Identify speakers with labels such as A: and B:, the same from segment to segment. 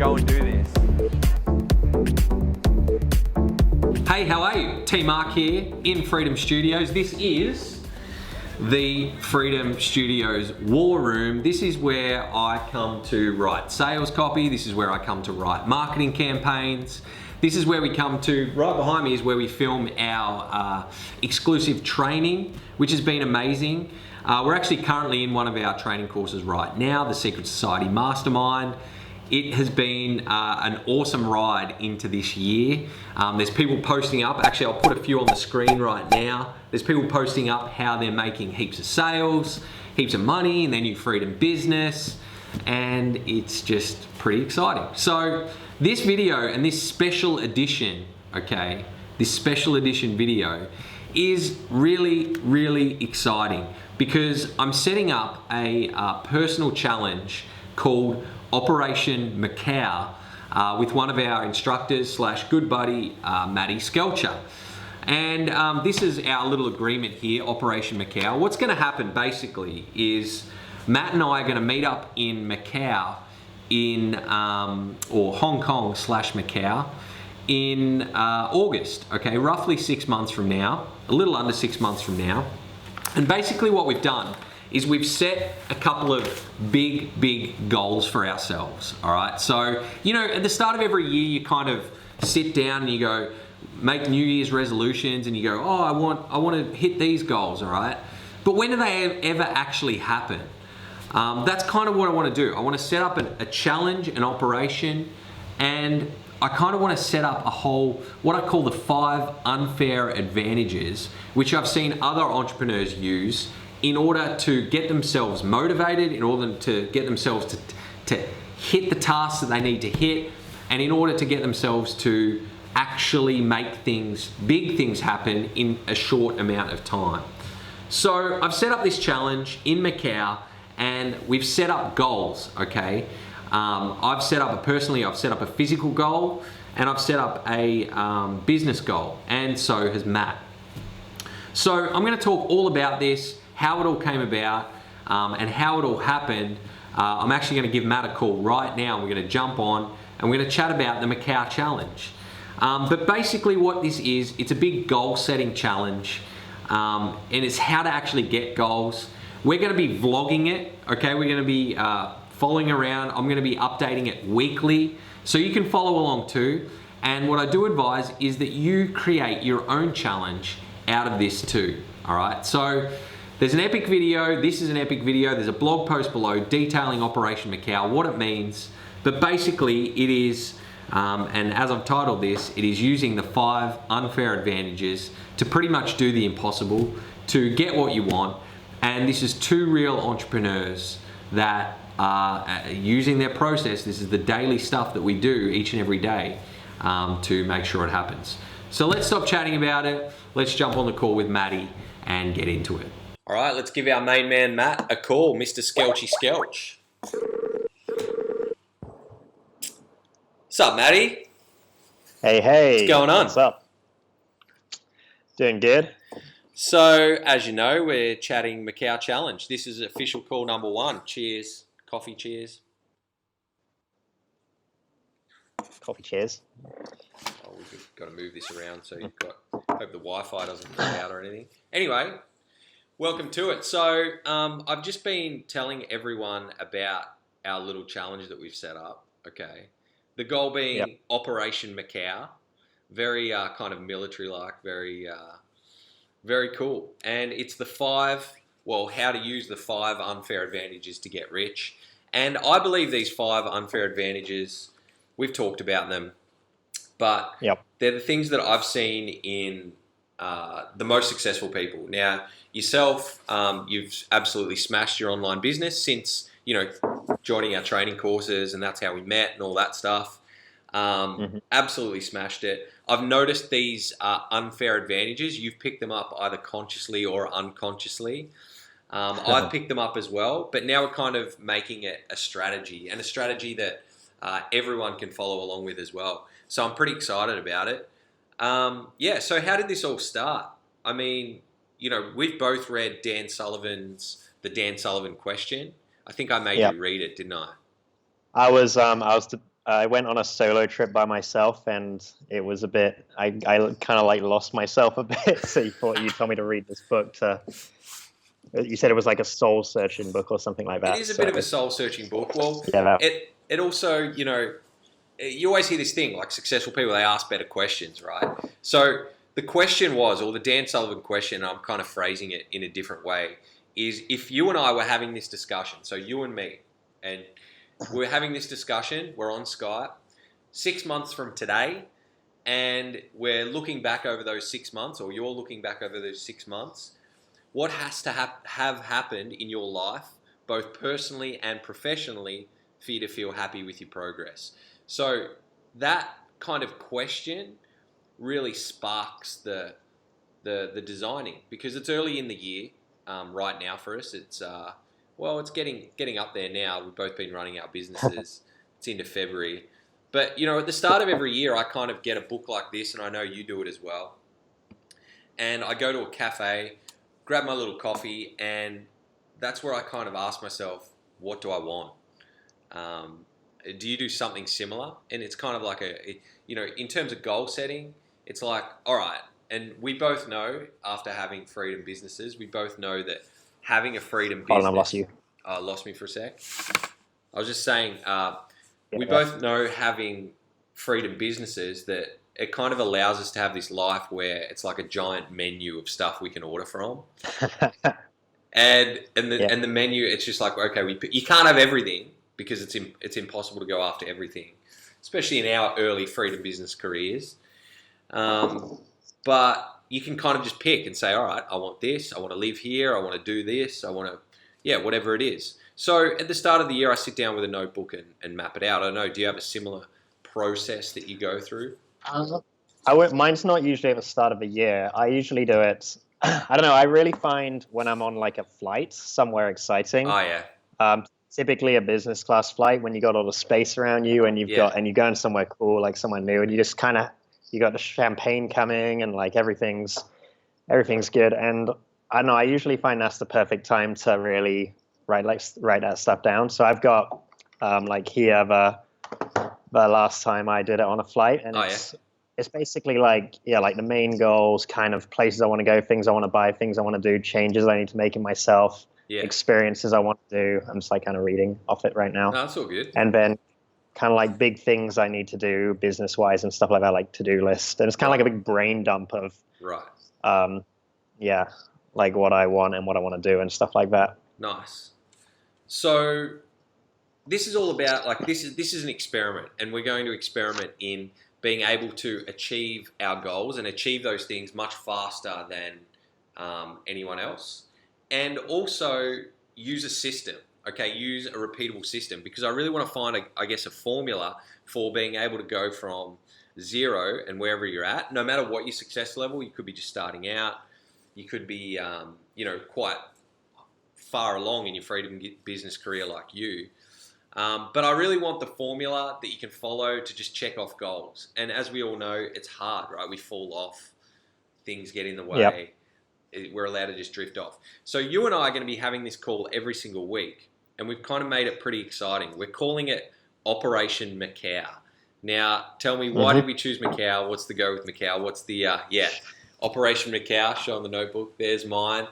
A: go and do this.
B: Hey, how are you? T Mark here in Freedom Studios. This is the Freedom Studios War Room. This is where I come to write sales copy. This is where I come to write marketing campaigns. This is where we come to, right behind me is where we film our exclusive training, which has been amazing. We're actually currently in one of our training courses right now, the Secret Society Mastermind. It has been an awesome ride into this year. There's people posting up, actually I'll put a few on the screen right now. There's people posting up how they're making heaps of sales, heaps of money in their new freedom business, and it's just pretty exciting. So this video and this special edition, okay, this special edition video is really, really exciting because I'm setting up a personal challenge called Operation Macau with one of our instructors slash good buddy, Matty Skelcher. And this is our little agreement here, Operation Macau. What's gonna happen basically is Matt and I are gonna meet up in Macau in, or Hong Kong slash Macau in August, okay, roughly 6 months from now, a little under 6 months from now. And basically what we've done is we've set a couple of big goals for ourselves, all right? So, you know, at the start of every year, you kind of sit down and you go, make New Year's resolutions and you go, oh, I want to hit these goals, all right? But when do they ever actually happen? That's kind of what I want to do. I want to set up a challenge, an operation, and I kind of want to set up a whole, what I call the 5 unfair advantages, which I've seen other entrepreneurs use in order to get themselves motivated, in order to get themselves to hit the tasks that they need to hit, and in order to get themselves to actually make things, big things happen in a short amount of time. So I've set up this challenge in Macau and we've set up goals, okay? I've set up a physical goal and I've set up a business goal, and so has Matt. So I'm gonna talk all about this, how it all came about, and how it all happened. I'm actually gonna give Matt a call right now. We're gonna jump on and we're gonna chat about the Macau challenge. But basically what this is, it's a big goal setting challenge, and it's how to actually get goals. We're gonna be vlogging it, okay? We're gonna be following around. I'm gonna be updating it weekly, so you can follow along too. And what I do advise is that you create your own challenge out of this too, all right? So there's an epic video, this is an epic video, there's a blog post below detailing Operation Macau, what it means, but basically it is, and as I've titled this, it is using the 5 unfair advantages to pretty much do the impossible, to get what you want, and this is 2 real entrepreneurs that are using their process. This is the daily stuff that we do each and every day to make sure it happens. So let's stop chatting about it, let's jump on the call with Matty and get into it. All right, let's give our main man, Matt, a call. Mr. Skelchy Skelch. What's up, Matty?
C: Hey.
B: What's going on?
C: What's up? Doing good.
B: So, as you know, we're chatting Macau Challenge. This is official call number 1. Cheers. Coffee cheers.
C: Coffee cheers.
B: Oh, we've got to move this around so you've got, hope the Wi-Fi doesn't cut out or anything. Anyway, welcome to it. So I've just been telling everyone about our little challenge that we've set up, okay? The goal being Operation Macau, very kind of military-like, very cool. And it's the 5, well, how to use the 5 unfair advantages to get rich. And I believe these 5 unfair advantages, we've talked about them, but they're the things that I've seen in the most successful people. Now, yourself, you've absolutely smashed your online business since, you know, joining our training courses, and that's how we met and all that stuff. Absolutely smashed it. I've noticed these unfair advantages. You've picked them up either consciously or unconsciously. I've picked them up as well, but now we're kind of making it a strategy, and a strategy that everyone can follow along with as well. So I'm pretty excited about it. Yeah, so how did this all start? I mean, you know, we've both read Dan Sullivan's The Dan Sullivan Question. I think I made you read it, didn't I?
C: I was I went on a solo trip by myself, and it was a bit. I kind of like lost myself a bit. So you told me to read this book. You said it was like a soul searching book or something like
B: It
C: that.
B: is a
C: So
B: bit of a soul searching book. Well,
C: yeah,
B: it also, you always hear this thing like successful people, they ask better questions, right? So the question was, or the Dan Sullivan question, and I'm kind of phrasing it in a different way, is if you and I were having this discussion, so you and me, and we're having this discussion, we're on Skype, 6 months from today, and we're looking back over those 6 months, or you're looking back over those 6 months, what has to have happened in your life, both personally and professionally, for you to feel happy with your progress? So that kind of question really sparks the designing, because it's early in the year right now for us. It's it's getting up there now. We've both been running our businesses. It's into February, but at the start of every year, I kind of get a book like this, and I know you do it as well. And I go to a cafe, grab my little coffee, and that's where I kind of ask myself, what do I want? Do you do something similar? And it's kind of like in terms of goal setting, it's like, all right, and we both know after having freedom businesses, we both know that having a freedom business.
C: Hold on, I lost you.
B: Lost me for a sec. I was just saying, we
C: Yeah.
B: both know having freedom businesses that it kind of allows us to have this life where it's like a giant menu of stuff we can order from. And the menu, it's just like, okay, you can't have everything because it's impossible to go after everything, especially in our early freedom business careers. But you can kind of just pick and say, all right, I want this, I want to live here, I want to do this, I want to, whatever it is. So at the start of the year, I sit down with a notebook and map it out. I don't know, do you have a similar process that you go through?
C: Mine's not usually at the start of the year. I usually do it. I don't know. I really find when I'm on like a flight somewhere exciting.
B: Oh yeah.
C: Typically a business class flight, when you got all the space around you and you're going somewhere cool, like somewhere new, and you just kind of you got the champagne coming and like everything's good. And I don't know. I usually find that's the perfect time to really write that stuff down. So I've got like here the last time I did it on a flight, and it's basically like the main goals, kind of places I want to go, things I want to buy, things I want to do, changes I need to make in myself, experiences I want to do. I'm just like kind of reading off it right now.
B: No, that's all good.
C: And then kind of like big things I need to do business wise and stuff like that, like to-do list. And it's kind of like a big brain dump of like what I want and what I want to do and stuff like that.
B: Nice. So this is all about like this is an experiment, and we're going to experiment in being able to achieve our goals and achieve those things much faster than anyone else, and also use a system. Okay, use a repeatable system, because I really want to find a formula for being able to go from zero and wherever you're at, no matter what your success level. You could be just starting out, you could be quite far along in your freedom business career like you. But I really want the formula that you can follow to just check off goals. And as we all know, it's hard, right? We fall off, things get in the way. Yep. We're allowed to just drift off. So you and I are going to be having this call every single week, and we've kind of made it pretty exciting. We're calling it Operation Macau. Now, tell me, why did we choose Macau? What's the go with Macau? What's the, Operation Macau, show on the notebook. There's mine.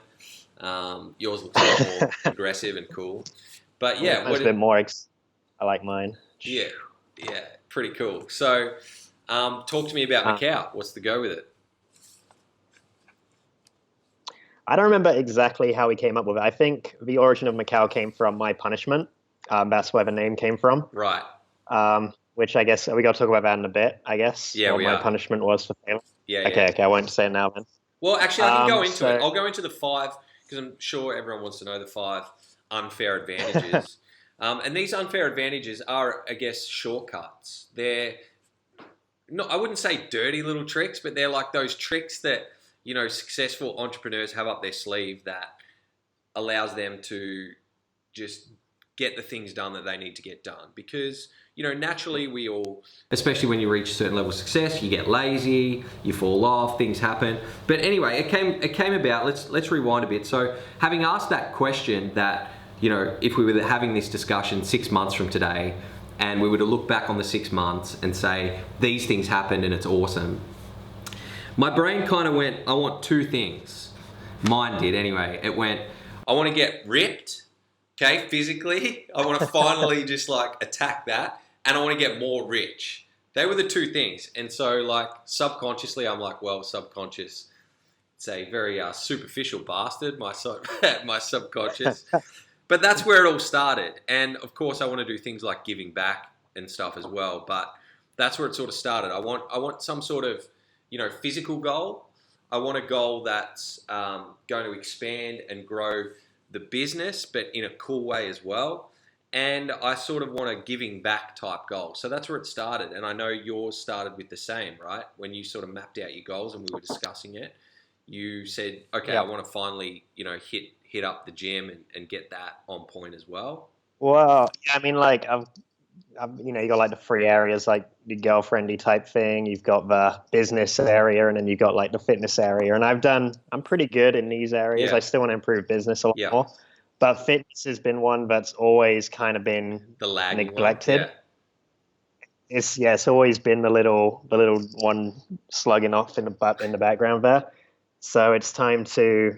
B: Yours looks a lot more aggressive and cool. But yeah.
C: It's a bit more, I like mine.
B: Yeah, pretty cool. So talk to me about Macau. What's the go with it?
C: I don't remember exactly how we came up with it. I think the origin of Macau came from my punishment. That's where the name came from.
B: Right.
C: Which I guess we got to talk about that in a bit, I guess.
B: Yeah,
C: what my punishment was for failing.
B: Yeah.
C: Okay, I won't say it now then.
B: Well, actually, I can go into it. I'll go into the 5, because I'm sure everyone wants to know the 5 unfair advantages. And these unfair advantages are, I guess, shortcuts. They're not, I wouldn't say dirty little tricks, but they're like those tricks that, successful entrepreneurs have up their sleeve that allows them to just get the things done that they need to get done. Because, naturally we all, especially when you reach a certain level of success, you get lazy, you fall off, things happen. But anyway, it came about, let's rewind a bit. So having asked that question that, if we were having this discussion 6 months from today, and we were to look back on the 6 months and say, these things happened and it's awesome, my brain kind of went, I want two things. Mine did anyway. It went, I want to get ripped, okay, physically. I want to finally just like attack that, and I want to get more rich. They were the two things. And so like subconsciously, I'm like, well, subconscious, it's a very superficial bastard, my subconscious. But that's where it all started. And of course, I want to do things like giving back and stuff as well. But that's where it sort of started. I want some sort of, physical goal. I want a goal that's going to expand and grow the business, but in a cool way as well. And I sort of want a giving back type goal. So that's where it started. And I know yours started with the same, right? When you sort of mapped out your goals and we were discussing it, you said, okay, I want to finally, hit up the gym and get that on point as well.
C: Well, yeah, I mean, like, you got like the free areas, like the girlfriendy type thing. You've got the business area, and then you've got like the fitness area. And I'm pretty good in these areas.
B: Yeah.
C: I still want to improve business a lot more. But fitness has been one that's always kind of been neglected.
B: One.
C: Yeah. It's always been the little one slugging off in the background there. So it's time to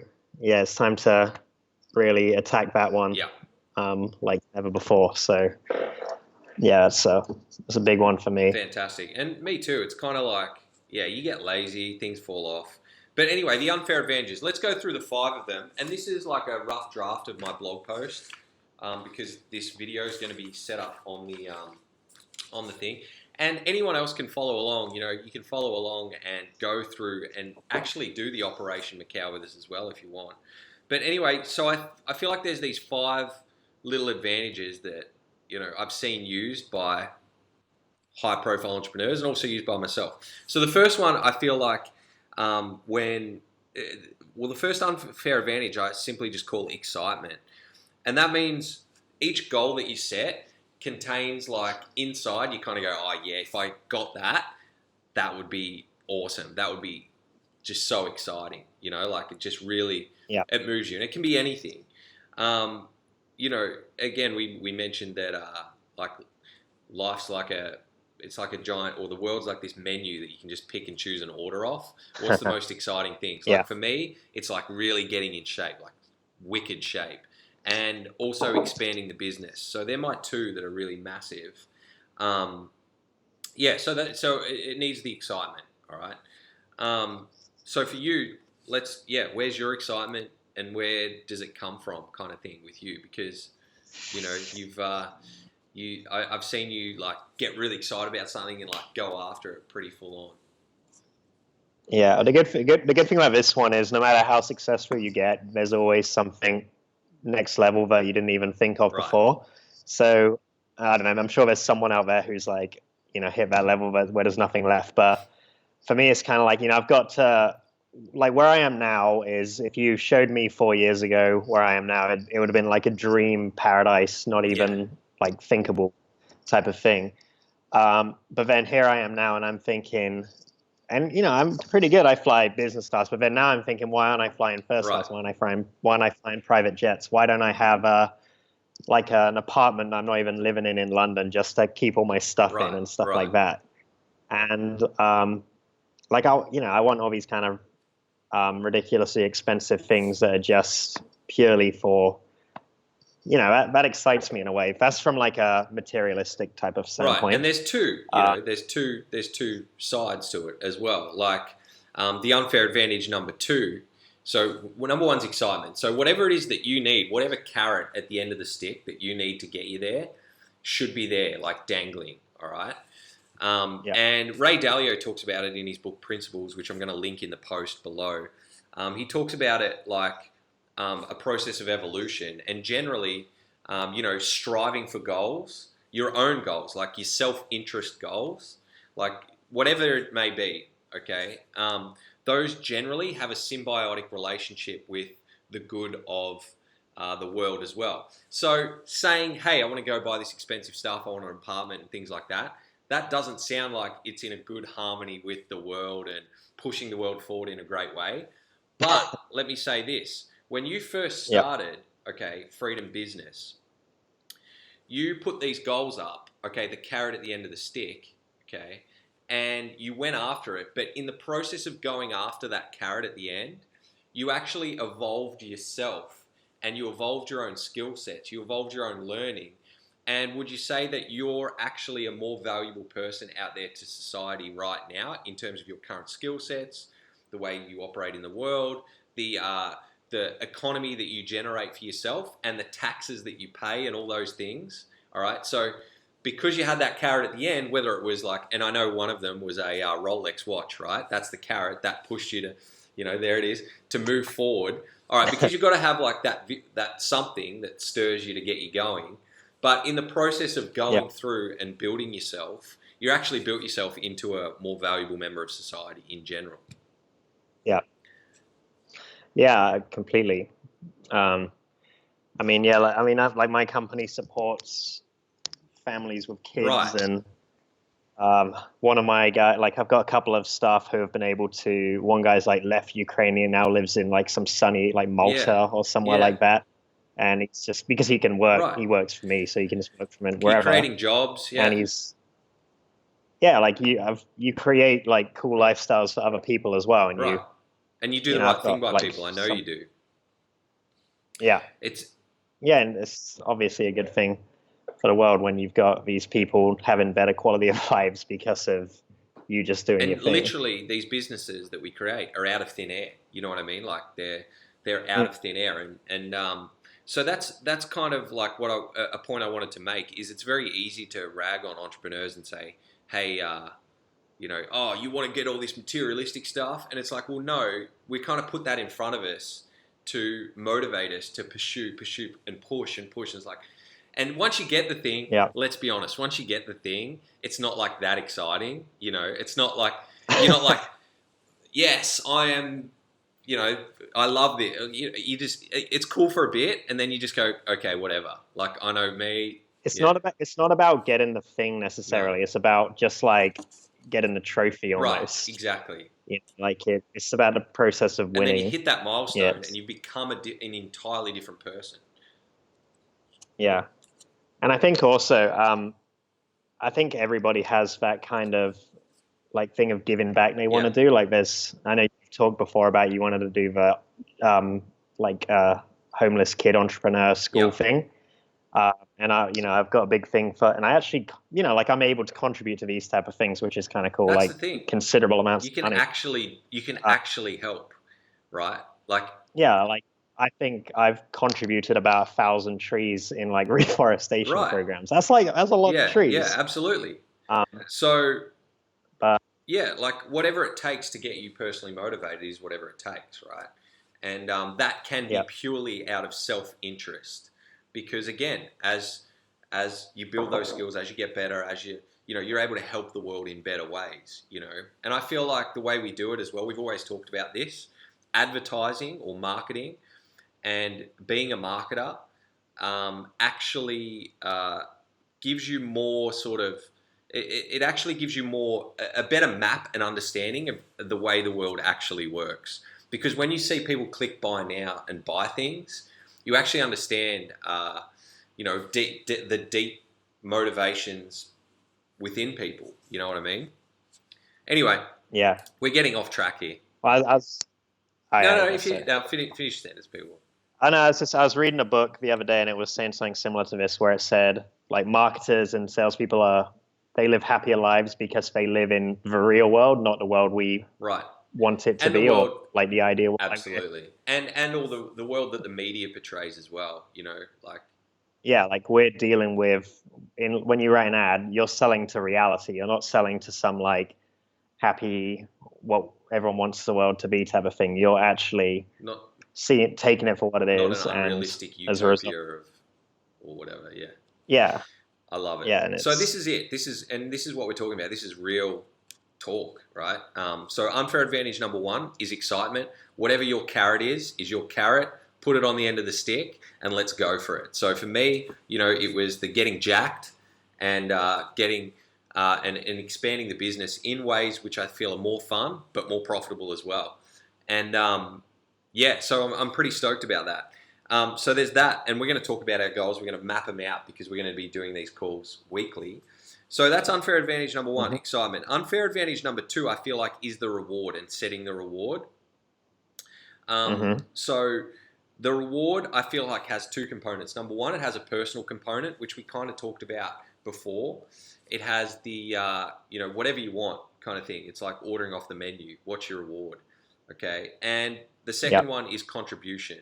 C: really attack that one.
B: Yeah.
C: Like never before. So yeah, so it's a big one for me.
B: Fantastic. And me too. It's kind of like, you get lazy, things fall off. But anyway, the unfair advantages. Let's go through the 5 of them. And this is like a rough draft of my blog post because this video is going to be set up on the thing. And anyone else can follow along. You can follow along and go through and actually do the Operation Macau with us as well if you want. But anyway, so I feel like there's these 5 little advantages that, I've seen used by high-profile entrepreneurs and also used by myself. So the first one, I feel like the first unfair advantage I simply just call excitement. And that means each goal that you set contains like inside, you kind of go, oh yeah, if I got that, that would be awesome. That would be just so exciting, like it just really, it moves you. And it can be anything. Again, we mentioned that like life's it's like a giant, or the world's like this menu that you can just pick and choose and order off. What's the most exciting things? Like for me, it's like really getting in shape, like wicked shape, and also expanding the business. So they're my 2 that are really massive. So it needs the excitement. All right. So for you, where's your excitement and where does it come from, kind of thing with you? Because I've seen you like get really excited about something and like go after it pretty full on.
C: Yeah, the good thing about this one is no matter how successful you get, there's always something next level that you didn't even think of before. So I don't know. I'm sure there's someone out there who's like hit that level where there's nothing left. But for me, it's kind of like I've got to like where I am now is if you showed me 4 years ago where I am now, it would have been like a dream paradise, not even like thinkable type of thing. But then here I am now and I'm thinking, and I'm pretty good. I fly business class, but then now I'm thinking, why aren't I flying first class? Why aren't I flying private jets? Why don't I have an apartment I'm not even living in London just to keep all my stuff in and stuff like that? And I want all these kind of ridiculously expensive things that are just purely for, that excites me in a way. That's from like a materialistic type of standpoint.
B: Right, and there's two, there's two sides to it as well. Like the unfair advantage number 2. So number 1's excitement. So whatever it is that you need, whatever carrot at the end of the stick that you need to get you there, should be there, like dangling. All right. And Ray Dalio talks about it in his book Principles, which I'm going to link in the post below. He talks about it like a process of evolution, and generally, striving for goals, your own goals, like your self-interest goals, like whatever it may be, okay? Those generally have a symbiotic relationship with the good of the world as well. So saying, hey, I want to go buy this expensive stuff, I want an apartment and things like that, that doesn't sound like it's in a good harmony with the world and pushing the world forward in a great way. But let me say this. When you first started, Freedom Business, you put these goals up, okay, the carrot at the end of the stick, okay, and you went after it, but in the process of going after that carrot at the end, you actually evolved yourself and you evolved your own skill sets, you evolved your own learning. And would you say that you're actually a more valuable person out there to society right now in terms of your current skill sets, the way you operate in the world, the economy that you generate for yourself, and the taxes that you pay, and all those things? All right, so because you had that carrot at the end, whether it was like, and I know one of them was a Rolex watch, right? That's the carrot that pushed you to, there it is, to move forward. All right, because you've got to have like that something that stirs you to get you going. But in the process of going through and building yourself, you actually built yourself into a more valuable member of society in general.
C: Yeah. Yeah, completely. I mean, yeah, like my company supports families with kids,
B: right.
C: And one of my guys, like I've got a couple of staff who have been able to. One guy's like left Ukraine and now lives in like some sunny like Malta or somewhere like that. And it's just because he can work,
B: right.
C: he works for me, so he can just work from
B: Keep
C: wherever.
B: Creating jobs,
C: And he's, like you create like cool lifestyles for other people as well, and
B: you do the right thing by people. I know you do.
C: Yeah, and it's obviously a good thing for the world when you've got these people having better quality of lives because of you just doing your thing.
B: And literally, these businesses that we create are out of thin air. You know what I mean? Like they're out of thin air, and so that's kind of like a point I wanted to make is it's very easy to rag on entrepreneurs and say, hey, oh, you want to get all this materialistic stuff, and it's like, well, no, we kind of put that in front of us to motivate us to pursue and push. And it's like, and once you get the thing, let's be honest, once you get the thing, it's not like that exciting. It's not like, you're not like, yes, I am, I love this. You just, it's cool for a bit, and then you just go, okay, whatever. Like, I know me.
C: It's not about getting the thing necessarily. No. It's about just like getting the trophy almost.
B: Right, exactly.
C: It's about the process of winning.
B: And then you hit that milestone, and you become an entirely different person. Yeah.
C: And I think also, I think everybody has that kind of like thing of giving back they want to do. Like I know you've talked before about you wanted to do the homeless kid entrepreneur school thing. And I've got a big thing and I actually, I'm able to contribute to these type of things, which is kind of cool.
B: That's
C: like
B: the thing.
C: Considerable amounts
B: of money. You can actually help, right? Like,
C: I think I've contributed about 1,000 trees in like reforestation programs. That's a lot of trees.
B: Yeah, absolutely. Like whatever it takes to get you personally motivated is whatever it takes, right? And that can be purely out of self-interest, because again, as you build those skills, as you get better, as you're able to help the world in better ways, And I feel like the way we do it as well, we've always talked about this, advertising or marketing and being a marketer actually gives you more sort of, it actually gives you a better map and understanding of the way the world actually works. Because when you see people click buy now and buy things, you actually understand, the deep motivations within people. You know what I mean? Anyway, we're getting off track here. Finish your sentence, people.
C: I know. I was reading a book the other day, and it was saying something similar to this, where it said like marketers and salespeople they live happier lives because they live in the real world, not the world we want it to be, or like the ideal world.
B: Absolutely, and all the world that the media portrays as well.
C: Like we're dealing with when you write an ad, you're selling to reality. You're not selling to some like happy what everyone wants the world to be type of thing. You're actually taking it for what it is,
B: not an unrealistic utopia or whatever. I love it. And so this is it. This is what we're talking about. This is real talk, right? So unfair advantage number 1 is excitement. Whatever your carrot is your carrot. Put it on the end of the stick and let's go for it. So for me, it was the getting jacked and getting and expanding the business in ways which I feel are more fun but more profitable as well. And so I'm pretty stoked about that. So there's that, and we're going to talk about our goals. We're going to map them out because we're going to be doing these calls weekly. So that's unfair advantage number one, excitement. Unfair advantage number two, I feel like, is the reward and setting the reward. So the reward, I feel like, has two components. Number one, it has a personal component, which we kind of talked about before. It has the, whatever you want kind of thing. It's like ordering off the menu. What's your reward? Okay. And the second one is contribution.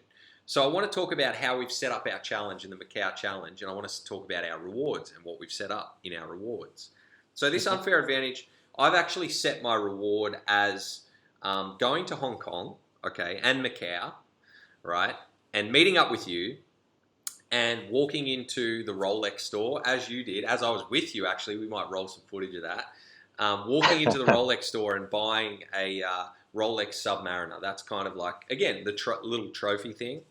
B: So I want to talk about how we've set up our challenge in the Macau challenge, and I want us to talk about our rewards and what we've set up in our rewards. So this unfair advantage, I've actually set my reward as going to Hong Kong, okay, and Macau, right, and meeting up with you and walking into the Rolex store as you did, as I was with you actually. We might roll some footage of that. Walking into the Rolex store and buying a Rolex Submariner. That's kind of like, again, the little trophy thing.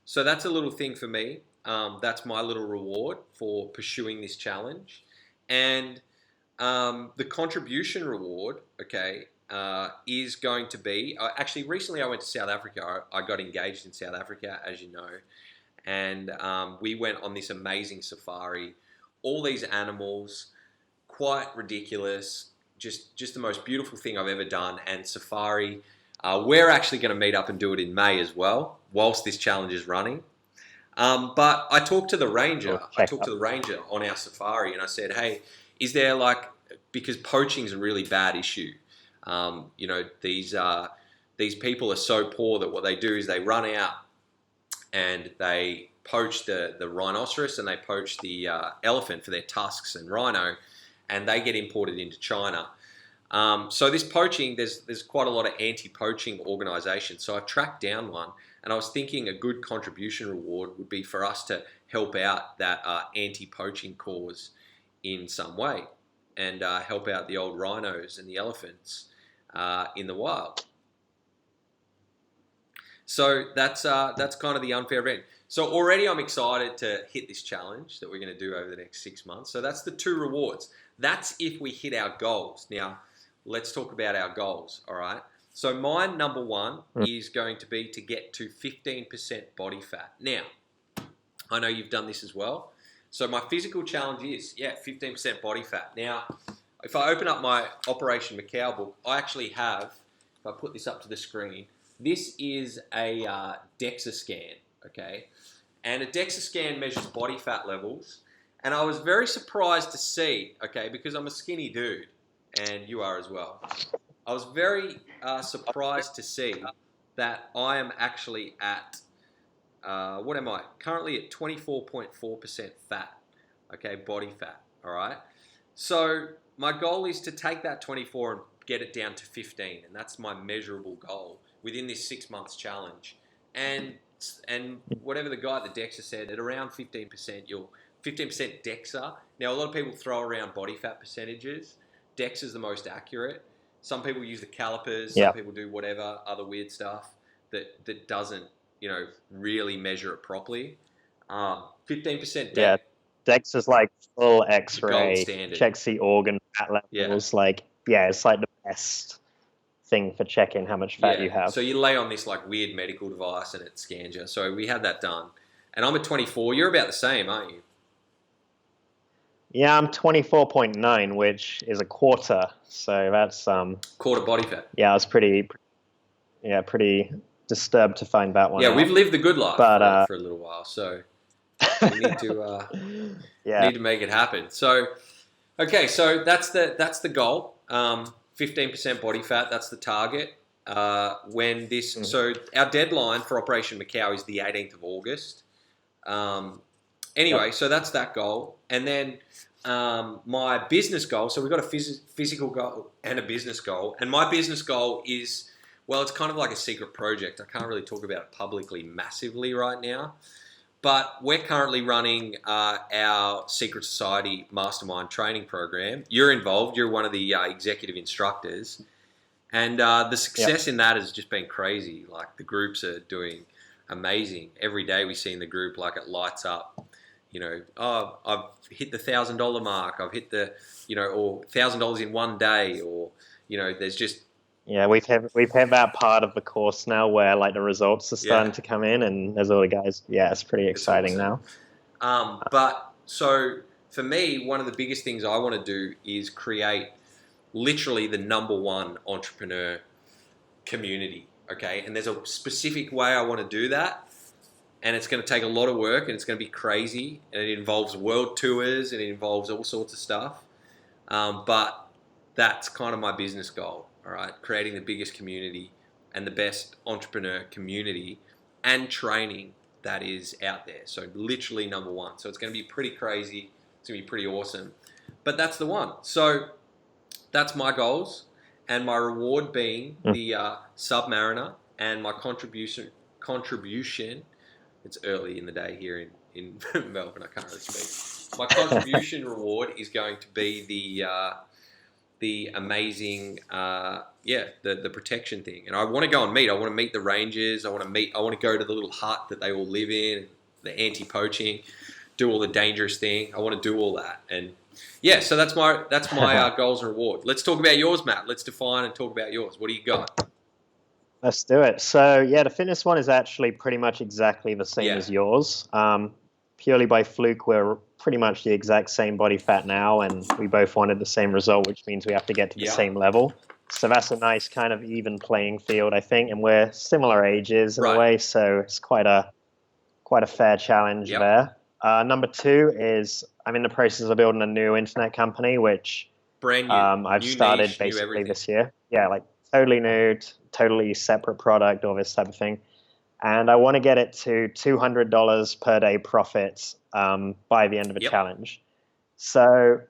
B: So that's a little thing for me. That's my little reward for pursuing this challenge. And the contribution reward, okay, is going to be, actually recently I went to South Africa. I got engaged in South Africa, as you know. And we went on this amazing safari. All these animals, quite ridiculous. Just the most beautiful thing I've ever done. And safari, we're actually going to meet up and do it in May as well, whilst this challenge is running. But I talked to the ranger. I talked to the ranger on our safari, and I said, "Hey, is there because poaching is a really bad issue. These people are so poor that what they do is they run out and they poach the rhinoceros and they poach the elephant for their tusks and rhino, and they get imported into China." So this poaching, there's quite a lot of anti-poaching organisations. So I tracked down one, and I was thinking a good contribution reward would be for us to help out that anti-poaching cause in some way, and help out the old rhinos and the elephants in the wild. So that's kind of the unfair advantage. So already I'm excited to hit this challenge that we're going to do over the next 6 months. So that's the two rewards. That's if we hit our goals. Now, let's talk about our goals, all right? So mine, number one, is going to be to get to 15% body fat. Now, I know you've done this as well. So my physical challenge is, 15% body fat. Now, if I open up my Operation Macau book, I actually have, if I put this up to the screen, this is a DEXA scan, okay? And a DEXA scan measures body fat levels. And I was very surprised to see, okay, because I'm a skinny dude, and you are as well. I was very surprised to see that I am actually at, what am I? Currently at 24.4% fat, okay, body fat, all right? So my goal is to take that 24 and get it down to 15, and that's my measurable goal within this 6 months challenge. And whatever the guy at the DEXA said, at around 15%, 15% DEXA. Now, a lot of people throw around body fat percentages. DEXA is the most accurate. Some people use the calipers. Some people do whatever other weird stuff that doesn't, really measure it properly. 15% DEXA.
C: Yeah, DEXA is like full X-ray.
B: Gold standard.
C: Checks the organ fat levels.
B: Yeah.
C: It's like the best thing for checking how much fat you have.
B: So you lay on this weird medical device and it scans you. So we had that done. And I'm at 24. You're about the same, aren't you?
C: Yeah, I'm 24.9, which is a quarter. So that's
B: quarter body fat.
C: Yeah, I was pretty disturbed to find that one.
B: Yeah,
C: out.
B: We've lived the good life for a little while, so we need to need to make it happen. So, okay, so that's the goal. 15% body fat. That's the target. So our deadline for Operation Macau is the 18th of August. So that's that goal. And then my business goal, so we've got a physical goal and a business goal. And my business goal is, it's kind of like a secret project. I can't really talk about it publicly massively right now. But we're currently running our Secret Society Mastermind training program. You're involved. You're one of the executive instructors. And the success in that has just been crazy. The groups are doing amazing. Every day we see in the group, it lights up. I've hit the $1,000 mark. I've hit the, or $1,000 in one day. Or, there's just
C: Yeah, we've hit that part of the course now where like the results are
B: Yeah,
C: starting to come in, and there's all the guys. Yeah, it's pretty
B: it's
C: exciting
B: awesome.
C: now.
B: But so for me, one of the biggest things I want to do is create literally the number one entrepreneur community. Okay, and there's a specific way I want to do that, and it's going to take a lot of work, and it's going to be crazy, and it involves world tours, and it involves all sorts of stuff. But that's kind of my business goal. All right, creating the biggest community and the best entrepreneur community and training that is out there. So literally number one. So it's going to be pretty crazy. It's going to be pretty awesome. But that's the one. So that's my goals, and my reward being
C: Mm.
B: the Submariner, and my contribution. It's early in the day here in Melbourne. I can't really speak. My contribution reward is going to be the amazing the protection thing. And I want to go and meet. I want to meet the rangers. I want to go to the little hut that they all live in. The anti-poaching, do all the dangerous thing. I want to do all that. And yeah, so that's my goals and reward. Let's talk about yours, Matt. Let's define and talk about yours. What do you got?
C: Let's do it. So yeah, the fitness one is actually pretty much exactly the same
B: Yeah.
C: as yours. Purely by fluke, we're pretty much the exact same body fat now, and we both wanted the same result, which means we have to get to the
B: Yeah.
C: same level. So that's a nice kind of even playing field, I think, and we're similar ages in
B: Right.
C: a way, so it's quite a fair challenge
B: Yep.
C: there. Number two is I'm in the process of building a new internet company, which
B: Brand new.
C: I've
B: New
C: started
B: niche, new
C: basically
B: everything.
C: this year. Yeah, like totally new, totally separate product, all this type of thing. And I want to get it to $200 per day profits by the end of the
B: Yep.
C: challenge. So,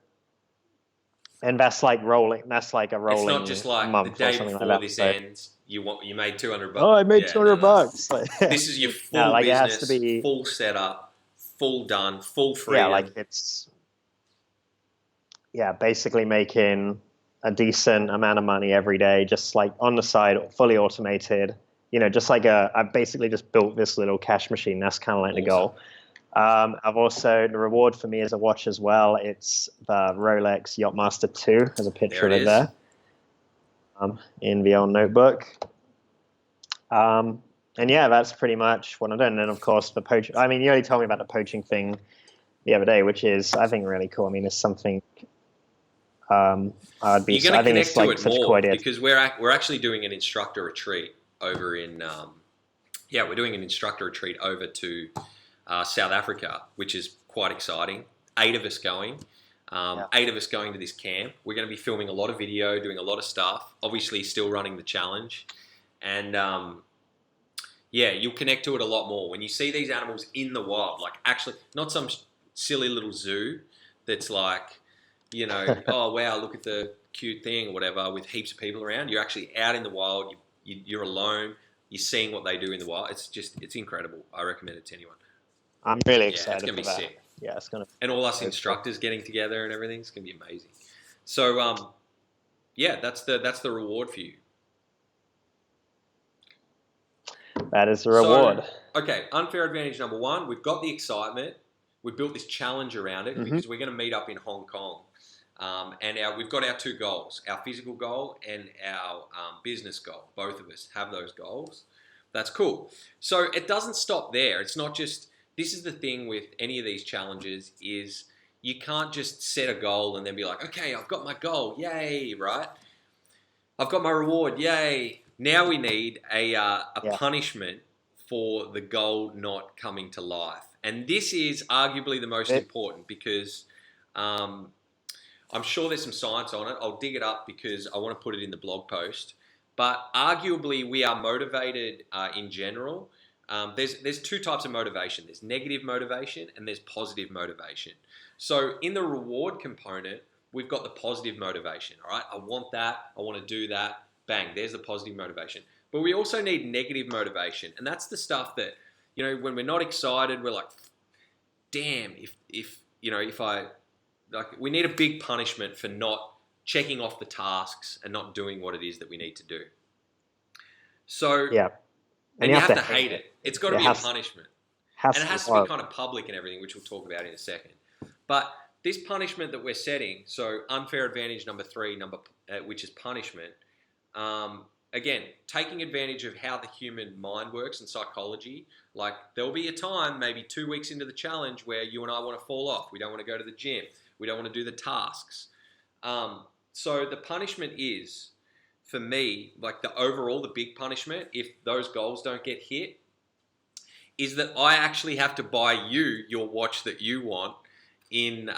C: and that's like rolling. That's like a rolling
B: It's not just like the
C: month or
B: day
C: something
B: before
C: like that.
B: this
C: So,
B: ends, you made 200 bucks.
C: oh, I made
B: Yeah,
C: 200
B: no.
C: bucks. Like,
B: This is your full
C: no, like
B: business,
C: it has to be.
B: full setup, full done, full freedom.
C: Yeah, like it's. Yeah, basically making a decent amount of money every day, just like on the side, fully automated. Just like I've basically just built this little cash machine. That's kind of like the goal. I've also, the reward for me is a watch as well. It's the Rolex Yachtmaster 2. There's a picture of
B: There it
C: it
B: is.
C: there in the old notebook. And yeah, that's pretty much what I'm doing. And then, of course, the poaching. I mean, you already told me about the poaching thing the other day, which is, I think, really cool. I mean, it's something I'd be.
B: You're going
C: I
B: to
C: think
B: connect
C: it's
B: to
C: like
B: it
C: such a cool
B: more
C: idea.
B: because we're actually doing an instructor retreat over in we're doing an instructor retreat over to South Africa, which is quite exciting. 8 of us going. 8 of us going to this camp. We're going to be filming a lot of video, doing a lot of stuff. Obviously, still running the challenge, and you'll connect to it a lot more when you see these animals in the wild. Like actually, not some silly little zoo that's like, oh wow, look at the cute thing or whatever with heaps of people around. You're actually out in the wild. You're alone. You're seeing what they do in the wild. It's incredible. I recommend it to anyone.
C: I'm really
B: Yeah,
C: excited
B: it's gonna
C: for
B: be
C: that.
B: sick.
C: Yeah, it's gonna.
B: And all us instructors getting together and everything. It's gonna be amazing. So that's the reward for you.
C: That is the reward.
B: So, okay, unfair advantage number 1. We've got the excitement. We've built this challenge around it because we're going to meet up in Hong Kong. And we've got our 2 goals, our physical goal and our business goal. Both of us have those goals. That's cool. So it doesn't stop there. It's not just, this is the thing with any of these challenges is you can't just set a goal and then be like, okay, I've got my goal. Yay, right? I've got my reward. Yay. Now we need a punishment for the goal not coming to life. And this is arguably the most important because I'm sure there's some science on it. I'll dig it up because I want to put it in the blog post. But arguably, we are motivated in general. There's 2 types of motivation. There's negative motivation and there's positive motivation. So in the reward component, we've got the positive motivation. All right, I want that. I want to do that. Bang, there's the positive motivation. But we also need negative motivation, and that's the stuff that when we're not excited, we're like, damn, if I like, we need a big punishment for not checking off the tasks and not doing what it is that we need to do. So and you have to hate it. It's got to be a punishment. And it has to be kind of public and everything, which we'll talk about in a second. But this punishment that we're setting, so unfair advantage number 3, which is punishment, Again, taking advantage of how the human mind works and psychology. Like there'll be a time, maybe 2 weeks into the challenge, where you and I want to fall off. We don't want to go to the gym. We don't want to do the tasks. So the punishment is, for me, like the big punishment, if those goals don't get hit, is that I actually have to buy you your watch that you want in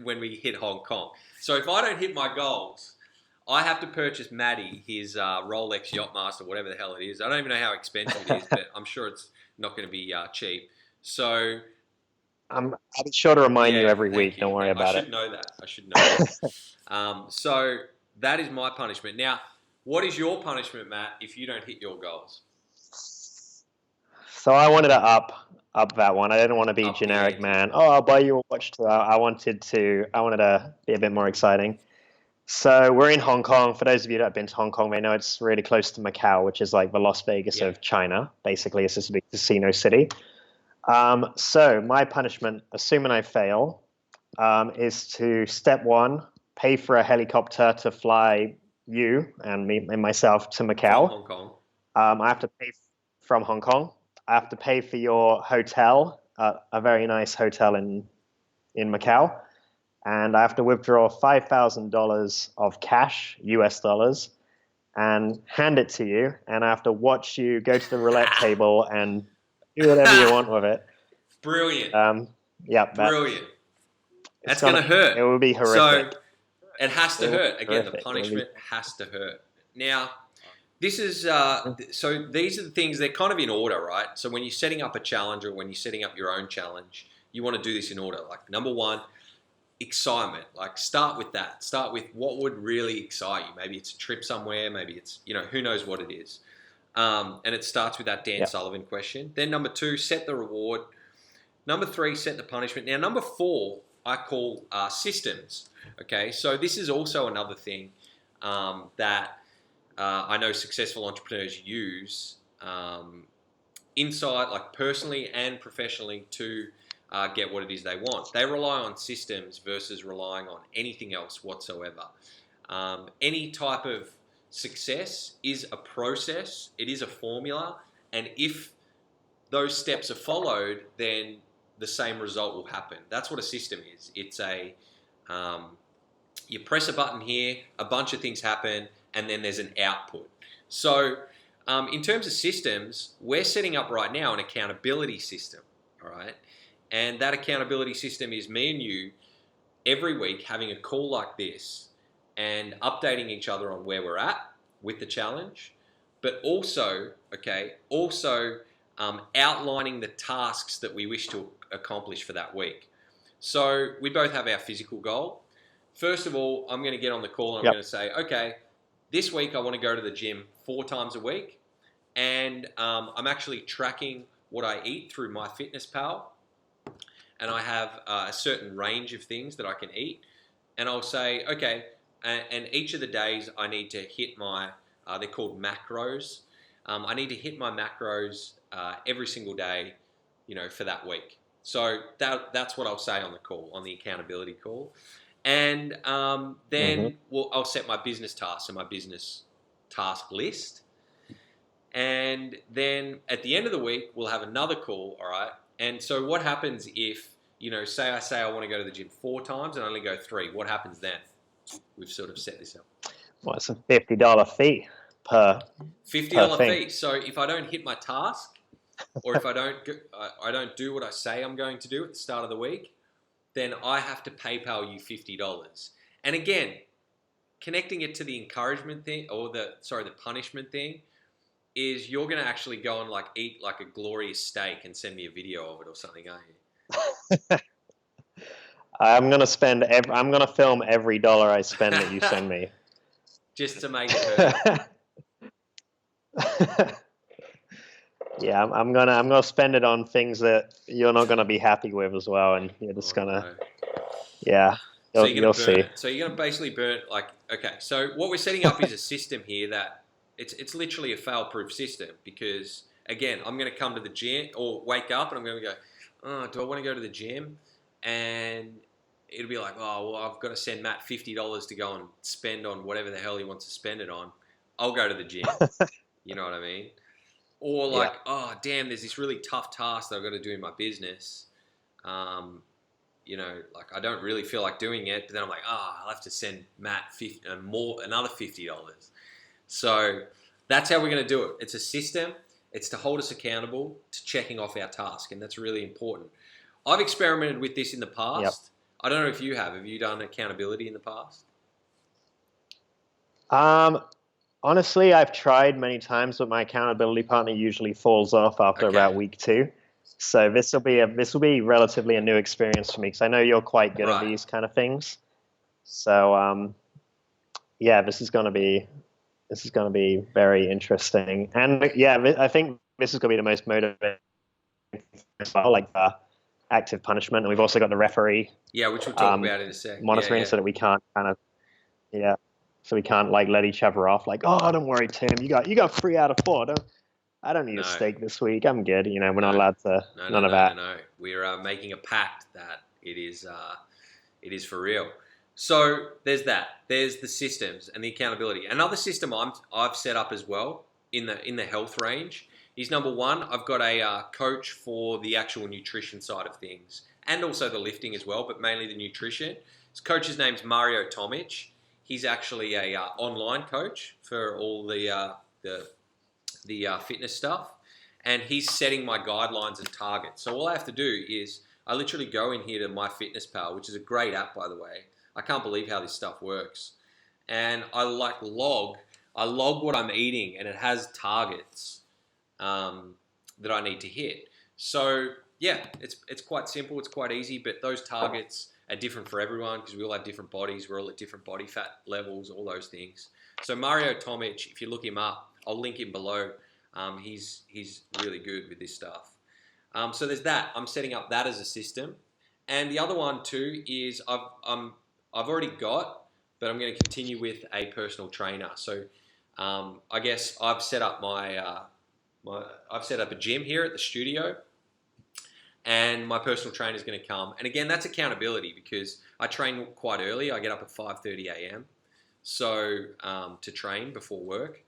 B: when we hit Hong Kong. So if I don't hit my goals, I have to purchase Maddie his Rolex Yachtmaster, whatever the hell it is. I don't even know how expensive it is, but I'm sure it's not going to be cheap. So
C: I'll be sure to remind you every week.
B: you.
C: Don't worry about it.
B: I should know that. So that is my punishment. Now, what is your punishment, Matt, if you don't hit your goals?
C: So I wanted to up that one. I didn't want to be generic, man. Oh, I'll buy you a watch too. I wanted to be a bit more exciting. So we're in Hong Kong. For those of you that have been to Hong Kong, they know it's really close to Macau, which is like the Las Vegas of China. Basically, it's just a big casino city. So my punishment, assuming I fail, is to step one, pay for a helicopter to fly you and me and myself to Macau.
B: From Hong Kong.
C: I have to pay from Hong Kong. I have to pay for your hotel, a very nice hotel in Macau, and I have to withdraw $5,000 of cash, US dollars, and hand it to you. And I have to watch you go to the roulette table and do whatever you want with it.
B: Brilliant.
C: Yeah,
B: brilliant. That's going to hurt.
C: It will be horrific.
B: So it has to hurt. Again, the punishment has to hurt. Now, this is so these are the things, they're kind of in order, right? So when you're setting up a challenge or when you're setting up your own challenge, you want to do this in order. Like number one, excitement. Like start with that. Start with what would really excite you. Maybe it's a trip somewhere. Maybe it's, who knows what it is. And it starts with that Dan Sullivan question. Then number two, set the reward. Number three, set the punishment. Now, number four, I call systems. Okay, so this is also another thing that I know successful entrepreneurs use inside, like personally and professionally, to get what it is they want. They rely on systems versus relying on anything else whatsoever. Any type of success is a process, it is a formula, and if those steps are followed, then the same result will happen. That's what a system is. It's you press a button here, a bunch of things happen, and then there's an output. So in terms of systems, we're setting up right now an accountability system, all right? And that accountability system is me and you every week having a call like this and updating each other on where we're at with the challenge, but also, outlining the tasks that we wish to accomplish for that week. So we both have our physical goal. First of all, I'm going to get on the call and I'm going to say, okay, this week I want to go to the gym 4 times a week, and I'm actually tracking what I eat through MyFitnessPal, and I have a certain range of things that I can eat, and I'll say, okay, and each of the days I need to hit my, they're called macros. I need to hit my macros every single day, for that week. So that's what I'll say on the call, on the accountability call. And then I'll set my business tasks and my business task list. And then at the end of the week, we'll have another call, all right? And so what happens if, say I want to go to the gym 4 times and I only go 3, what happens then? We've sort of set this up.
C: Well, it's a $50 fee per
B: $50 fee. So if I don't hit my task, or if I don't do what I say I'm going to do at the start of the week, then I have to PayPal you $50. And again, connecting it to the encouragement thing, or the punishment thing, is you're going to actually go and eat like a glorious steak and send me a video of it or something, aren't you?
C: I'm going to film every dollar I spend that you send me.
B: Just to make it hurt.
C: Yeah, I'm gonna spend it on things that you're not gonna be happy with as well, and you're just you'll see.
B: So you're gonna basically burn okay. So what we're setting up is a system here that it's literally a fail-proof system, because again, I'm gonna come to the gym or wake up and I'm gonna go, oh, do I want to go to the gym? And it'll be like, oh, well, I've got to send Matt $50 to go and spend on whatever the hell he wants to spend it on. I'll go to the gym. You know what I mean? Or like, oh, damn, there's this really tough task that I've got to do in my business. You know, like I don't really feel like doing it, but then I'm like, I'll have to send Matt another $50. So that's how we're going to do it. It's a system. It's to hold us accountable to checking off our task, and that's really important. I've experimented with this in the past. Yep. I don't know if you have. Have you done accountability in the past?
C: Honestly, I've tried many times, but my accountability partner usually falls off after about week 2. So this will be relatively a new experience for me, because I know you're quite good at these kind of things. So this is going to be very interesting, and I think this is going to be the most motivating as well, like the active punishment, and we've also got the referee.
B: Yeah, which we'll talk about in a sec.
C: Monitoring, so that we can't so we can't like let each other off. Like, oh, don't worry, Tim, you got 3 out of 4. I don't need a steak this week. I'm good. You know, we're not allowed to. None of that.
B: No. We're making a pact that it is for real. So there's that. There's the systems and the accountability. Another system I've set up as well in the health range is, number 1, I've got a coach for the actual nutrition side of things, and also the lifting as well, but mainly the nutrition. His coach's name's Mario Tomic. He's actually a online coach for all the fitness stuff, and he's setting my guidelines and targets. So all I have to do is I literally go in here to MyFitnessPal, which is a great app, by the way. I can't believe how this stuff works. And I log what I'm eating, and it has targets that I need to hit. So yeah, it's quite simple, it's quite easy, but those targets are different for everyone because we all have different bodies, we're all at different body fat levels, all those things. So Mario Tomic, if you look him up, I'll link him below. He's really good with this stuff. So there's that. I'm setting up that as a system. And the other one too is I've already got, but I'm going to continue with a personal trainer. So I guess I've set up I've set up a gym here at the studio, and my personal trainer is going to come. And again, that's accountability because I train quite early. I get up at 5:30 a.m. So to train before work,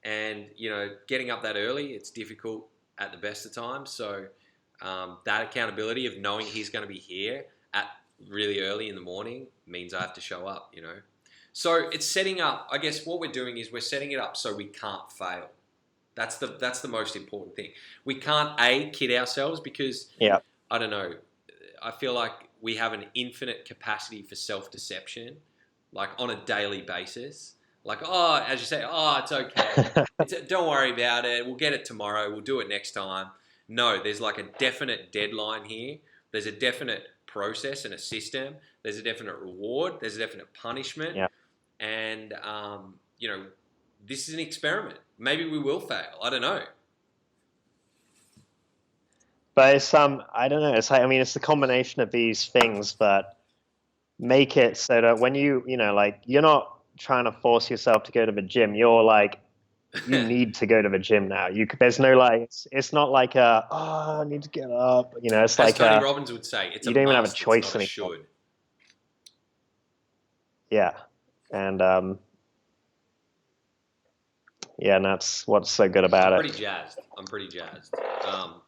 B: and you know, getting up that early, it's difficult at the best of times. So that accountability of knowing he's going to be here at really early in the morning means I have to show up, you know. So it's setting up, I guess what we're doing is we're setting it up so we can't fail. That's the most important thing. We can't kid ourselves because I don't know, I feel like we have an infinite capacity for self-deception, like on a daily basis. Like, oh, as you say, oh, it's okay. Don't worry about it. We'll get it tomorrow. We'll do it next time. No, there's like a definite deadline here. There's a definite process and a system. There's a definite reward. There's a definite punishment.
C: Yeah.
B: And, you know, this is an experiment. Maybe we will fail. I don't know.
C: But it's I don't know. It's like, I mean, it's the combination of these things that make it so that when you know, like, you're not trying to force yourself to go to the gym. You're like, you need to go to the gym now. There's no like, it's not like I need to get up. You know, it's
B: as
C: like
B: Tony Robbins would say, it's
C: you
B: a
C: don't even
B: must,
C: have a choice
B: it's not
C: anymore.
B: a should.
C: Yeah, and yeah, and that's what's so good about
B: I'm pretty jazzed.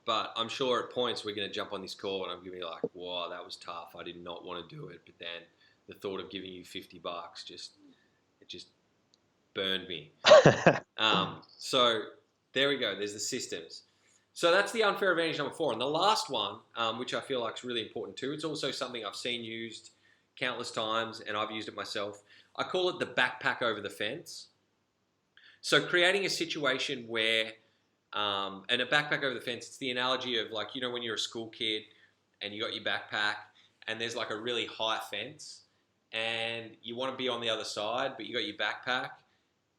B: But I'm sure at points we're going to jump on this call and I'm going to be like, "Wow, that was tough. I did not want to do it." But then the thought of giving you $50 just burned me. So there we go. There's the systems. So that's the unfair advantage number 4. And the last one, which I feel like is really important too, it's also something I've seen used countless times and I've used it myself. I call it the backpack over the fence. So creating a situation where, and a backpack over the fence, it's the analogy of like, you know, when you're a school kid and you got your backpack and there's like a really high fence and you want to be on the other side, but you got your backpack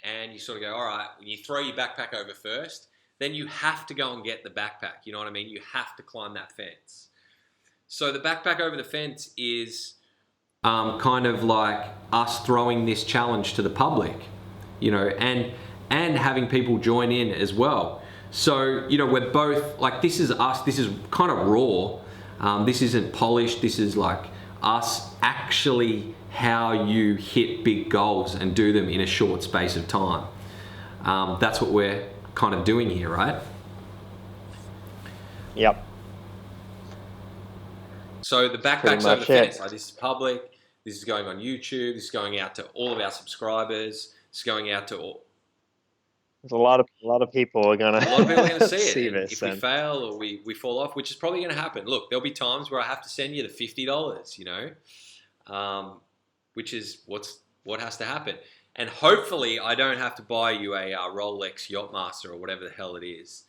B: and you sort of go, all right, when you throw your backpack over first, then you have to go and get the backpack. You know what I mean? You have to climb that fence. So the backpack over the fence is kind of like us throwing this challenge to the public, you know, and having people join in as well. So, you know, we're both like, this is us, this is kind of raw. This isn't polished. This is like, us actually how you hit big goals and do them in a short space of time. That's what we're kind of doing here, right?
C: Yep.
B: So the
C: That's pretty
B: backpack's over the
C: much
B: fence.
C: it.
B: Like, this is public. This is going on YouTube. This is going out to all of our subscribers. It's going out to all.
C: There's a lot of people are gonna
B: A lot of people are going to see it.
C: see
B: And
C: this.
B: if we fail or we fall off, which is probably going to happen. Look, there'll be times where I have to send you the $50, you know, which is what has to happen. And hopefully I don't have to buy you a Rolex Yachtmaster or whatever the hell it is.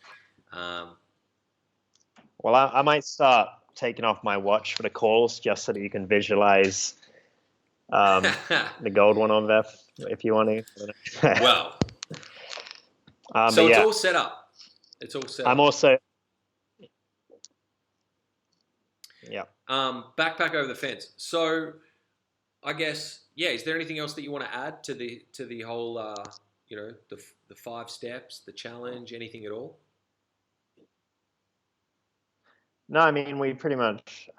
C: Well, I might start taking off my watch for the calls just so that you can visualize the gold one on there if you want to.
B: Well, so it's all set up. It's all set up.
C: I'm also, yeah.
B: Backpack over the fence. So I guess, yeah, is there anything else that you want to add to the whole, you know, the 5 steps, the challenge, anything at all?
C: No, I mean, I think we pretty much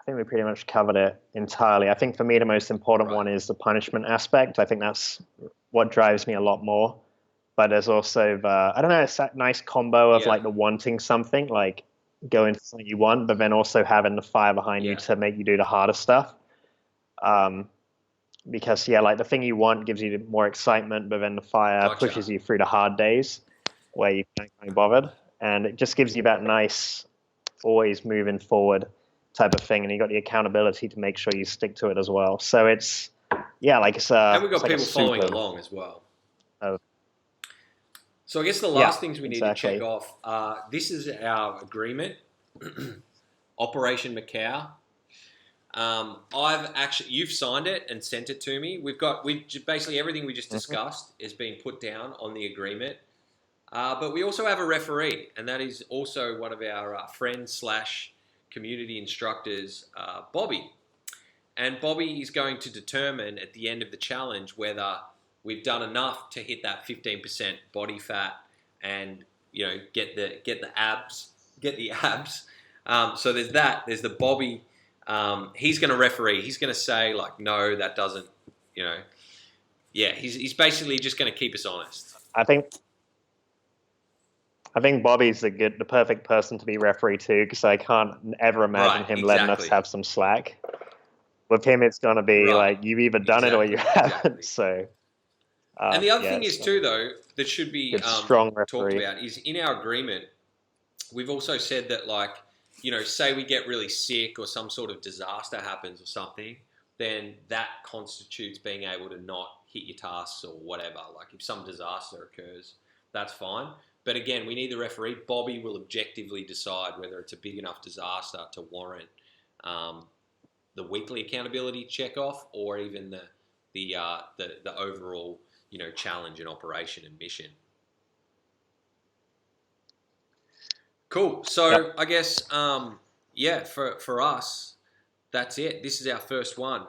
C: covered it entirely. I think for me, the most important one is the punishment aspect. I think that's what drives me a lot more. But there's also I don't know, it's that nice combo of like the wanting something, like going for something you want, but then also having the fire behind you to make you do the harder stuff. Because like the thing you want gives you more excitement, but then the fire pushes you through the hard days where you can't be bothered. And it just gives you that nice, always moving forward type of thing, and you got the accountability to make sure you stick to it as well. So it's like it's
B: and we've got people following along as well. So I guess the last things we need to check off. This is our agreement, Operation Macau. You've signed it and sent it to me. Basically everything we just discussed is being put down on the agreement. But we also have a referee, and that is also one of our friends / community instructors, Bobby. And Bobby is going to determine at the end of the challenge whether we've done enough to hit that 15% body fat and, you know, get the abs. So there's that. There's the Bobby. He's going to referee. He's going to say like, no, that doesn't. You know, he's basically just going to keep us honest.
C: I think Bobby's the perfect person to be referee too, because I can't ever imagine him letting us have some slack. With him, it's going to be like you've either done it or you haven't. So.
B: And the other thing is too, though, that should be talked about is in our agreement, we've also said that, like, you know, say we get really sick or some sort of disaster happens or something, then that constitutes being able to not hit your tasks or whatever. Like if some disaster occurs, that's fine. But again, we need the referee. Bobby will objectively decide whether it's a big enough disaster to warrant the weekly accountability check off or even the overall, you know, challenge and operation and mission. Cool. So I guess, for us, that's it. This is our first one.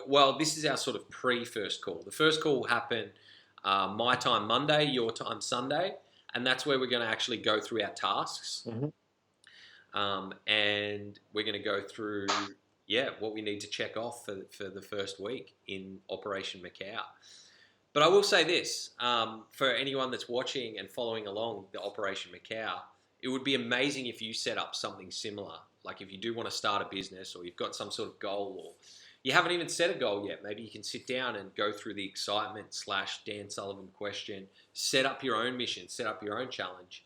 B: Well, this is our sort of pre-first call. The first call will happen my time Monday, your time Sunday, and that's where we're going to actually go through our tasks. And we're going to go through, what we need to check off for the first week in Operation Macau. But I will say this, for anyone that's watching and following along the Operation Macau, it would be amazing if you set up something similar. Like if you do want to start a business or you've got some sort of goal or you haven't even set a goal yet, maybe you can sit down and go through the excitement / Dan Sullivan question, set up your own mission, set up your own challenge.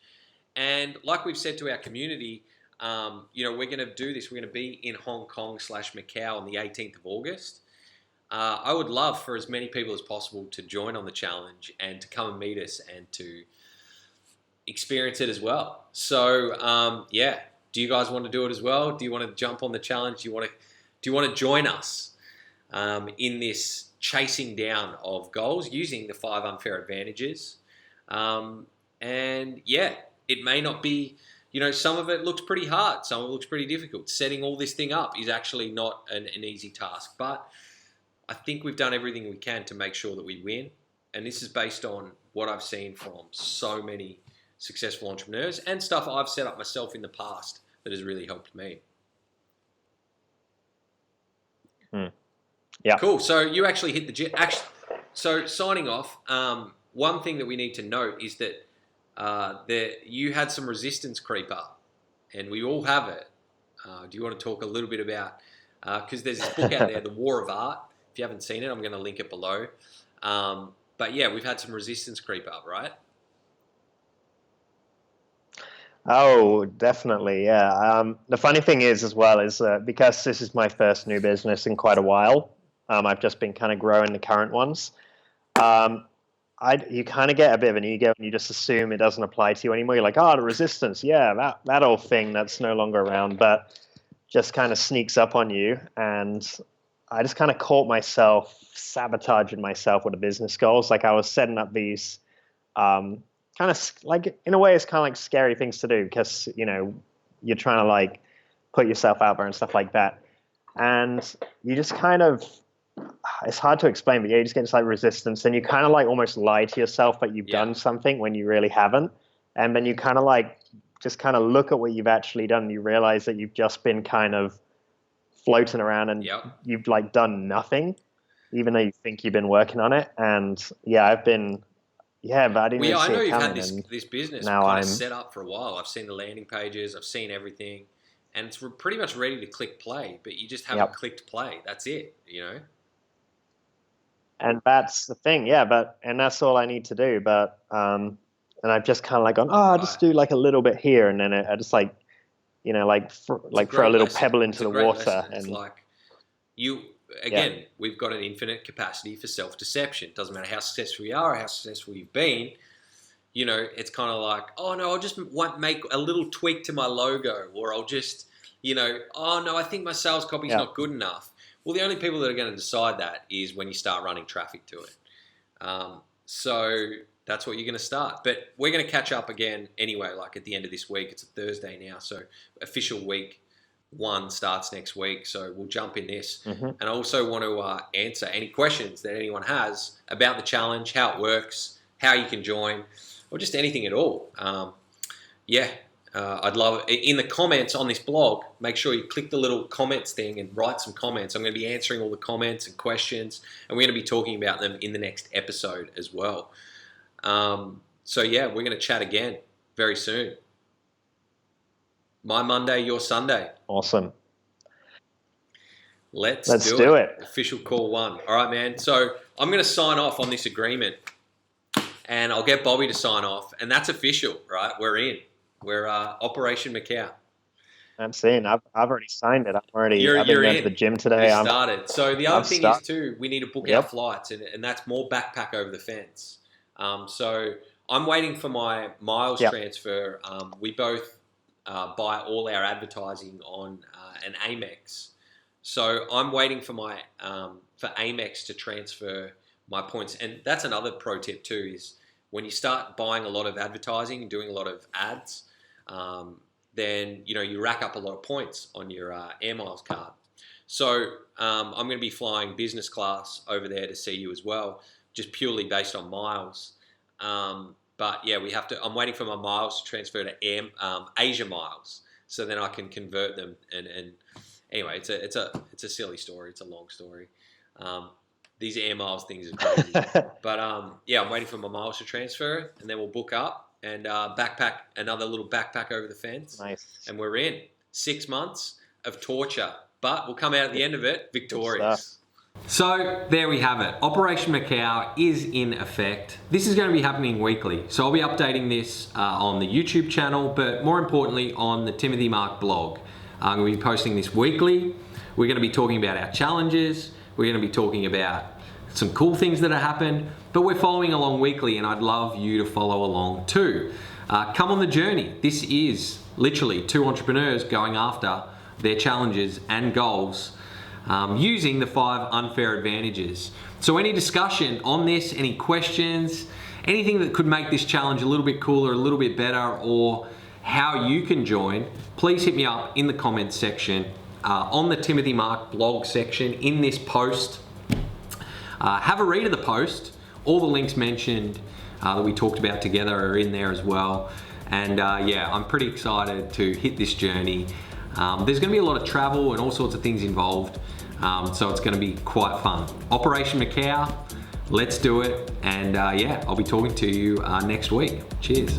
B: And like we've said to our community, we're going to do this. We're going to be in Hong Kong / Macau on the 18th of August. I would love for as many people as possible to join on the challenge and to come and meet us and to experience it as well. So, do you guys want to do it as well? Do you want to jump on the challenge? Do you want to join us in this chasing down of goals using the 5 unfair advantages? It may not be, some of it looks pretty hard. Some of it looks pretty difficult. Setting all this thing up is actually not an easy task, but I think we've done everything we can to make sure that we win. And this is based on what I've seen from so many successful entrepreneurs and stuff I've set up myself in the past that has really helped me.
C: Yeah.
B: Cool. So you actually hit the gym. Actually, so signing off, one thing that we need to note is that you had some resistance creep up, and we all have it. Do you want to talk a little bit about, because there's this book out there, The War of Art. If you haven't seen it, I'm going to link it below. But yeah, we've had some resistance creep up, right?
C: Oh, definitely. Yeah. The funny thing is, as well, is because this is my first new business in quite a while. I've just been kind of growing the current ones. Um, you kind of get a bit of an ego and you just assume it doesn't apply to you anymore. You're like, oh, the resistance, yeah, that old thing that's no longer around, but just kind of sneaks up on you. And I just kind of caught myself sabotaging myself with the business goals. Like I was setting up these kind of like, in a way, it's kind of like scary things to do because, you're trying to like put yourself out there and stuff like that. And you just kind of, it's hard to explain, but yeah, you just get this like resistance and you kind of like almost lie to yourself that you've done something when you really haven't. And then you kind of like, just kind of look at what you've actually done and you realize that you've just been kind of floating around and you've like done nothing, even though you think you've been working on it. And yeah, but I didn't see
B: I know
C: it
B: you've had
C: coming,
B: this business
C: now
B: kind
C: I'm
B: of set up for a while. I've seen the landing pages, I've seen everything, and it's pretty much ready to click play, but you just haven't clicked play. That's it,
C: And that's the thing, and that's all I need to do. But and I've just kind of like gone, I'll just do like a little bit here, and then I just like, throw a little pebble into the water, and
B: it's like we've got an infinite capacity for self-deception. Doesn't matter how successful we are or how successful you've been. It's kind of like, oh no, I'll just make a little tweak to my logo, or I'll just, oh no, I think my sales copy's not good enough. Well, the only people that are going to decide that is when you start running traffic to it. So that's what you're going to start. But we're going to catch up again anyway, like at the end of this week. It's a Thursday now, so official week 1 starts next week. So we'll jump in this. And I also want to answer any questions that anyone has about the challenge, how it works, how you can join, or just anything at all. I'd love it. In the comments on this blog, make sure you click the little comments thing and write some comments. I'm going to be answering all the comments and questions, and we're going to be talking about them in the next episode as well. We're going to chat again very soon. My Monday, your Sunday.
C: Awesome.
B: Let's do it. Official call 1. All right, man. So I'm going to sign off on this agreement, and I'll get Bobby to sign off, and that's official, right? We're in. We're Operation Macau.
C: I'm saying I've already signed it. I've been going to the gym today.
B: You started. So the other thing is too, we need to book our flights, and that's more backpack over the fence. So I'm waiting for my miles transfer. We both buy all our advertising on an Amex. So I'm waiting for my for Amex to transfer my points. And that's another pro tip too, is when you start buying a lot of advertising and doing a lot of ads, then you rack up a lot of points on your Air Miles card. So I'm going to be flying business class over there to see you as well, just purely based on miles. But yeah, I'm waiting for my miles to transfer to Asia Miles, so then I can convert them. And anyway, it's a silly story. It's a long story. These Air Miles things are crazy. But I'm waiting for my miles to transfer, and then we'll book up and backpack another little backpack over the fence.
C: Nice.
B: And we're in 6 months of torture, but we'll come out at the end of it victorious. So there we have it. Operation Macau is in effect. This is going to be happening weekly. So I'll be updating this on the YouTube channel, but more importantly on the Timothy Mark blog. I'm going to be posting this weekly. We're going to be talking about our challenges. We're going to be talking about some cool things that have happened, but we're following along weekly, and I'd love you to follow along too. Come on the journey. This is literally 2 entrepreneurs going after their challenges and goals using the 5 unfair advantages. So any discussion on this, any questions, anything that could make this challenge a little bit cooler, a little bit better, or how you can join, please hit me up in the comments section. On the Timothy Mark blog section in this post. Have a read of the post. All the links mentioned that we talked about together are in there as well. And I'm pretty excited to hit this journey. There's going to be a lot of travel and all sorts of things involved. So it's going to be quite fun. Operation Macau, let's do it. And yeah, I'll be talking to you next week. Cheers.